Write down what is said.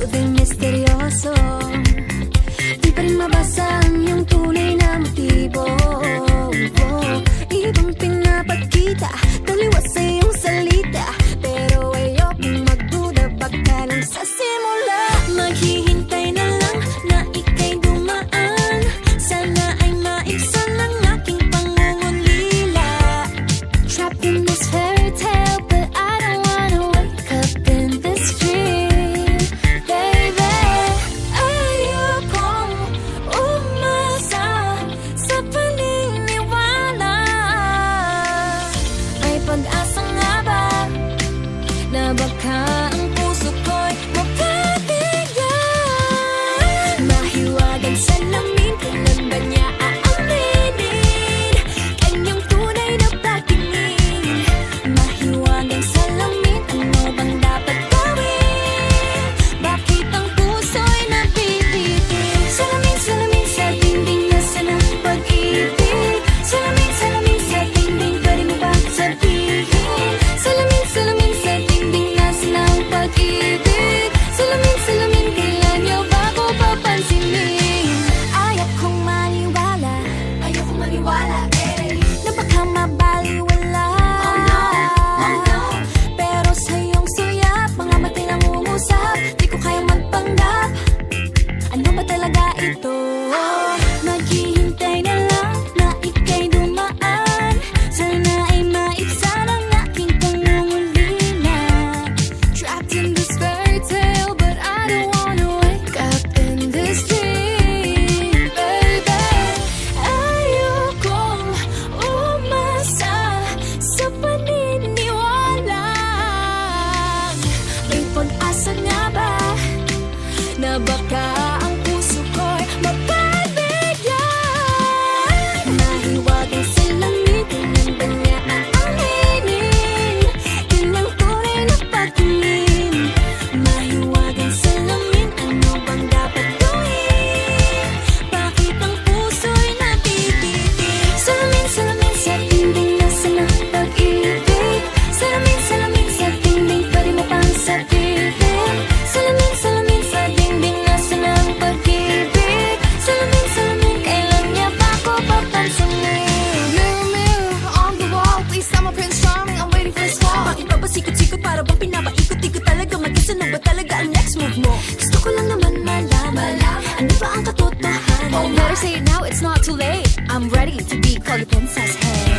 di misteryoso. Di pa rin mabasa ang iyong tunay na motibo. Ibang pinapakita, taliwas sa iyong salita, pero ayokong magduda, baka lang sa simula. Maghihintay na lang na ika'y dumaan, sana ay maibsan ang aking pangungulila. Trapped in this fairy tale, but I don't wanna wake up in this dream, baby. Ayokong umasa sa paniniwala. May pag-asa nga ba na baka ang puso ko'y mapabigyan? Mahiwagang salamin, kailan ba niya aaminin kanyang tunay na pagtingin? Mahiwagang salamin, ano bang dapat gawin? Bakit ang puso'y napipitin? Salamin, salamin sa dingding, nasaan ang pag-ibig? Salamin, salamin sa dingding, pwede mo ba sabihin? Salamin, salamin sa dingding, nasaan ang pag-ibig? Salamin, salamin, kailan niyo ba ko papansinin? Ayokong maniwala, eh, na baka mabaliwala. Pero sa iyong suyak, mga mata'y nangungusap, di ko kayang magpanggap. Ano ba talaga ito? Maghihintay na lang na ika'y dumaan, sana ay maibsan ang aking pangungulila. Trapped in this fairy tale, but I don't wanna wake up in this dream, baby. Ayokong umasa sa paniniwala. May pag-asa nga ba na baka ang puso ko'y mapabigyan? Mahiwagang salamin, kailan ba niya aaminin kanyang tunay na pagtingin? Mahiwagang salamin, ano bang dapat gawin? Bakit ang puso'y napipitin? Salamin, salamin sa dingding, nasaan ang pag-ibig? Salamin, salamin sa dingding, pwede mo pang sabihin? Salamin, salamin sa dingding, nasaan ang pag-ibig? Salamin, salamin, kailan niya ba ko papansinin? Mirror, mirror on the wall, please tell my Prince Charming I'm waiting for this call. Bakit pa ba sikot-sikot, para bang pinapaikot-ikot talaga? Mag-isa na ba talaga ang next move mo? Gusto ko lang naman malaman, ano ba ang katotohanan? Oh, better say it now, it's not too late. I'm ready to be called a princess, hey.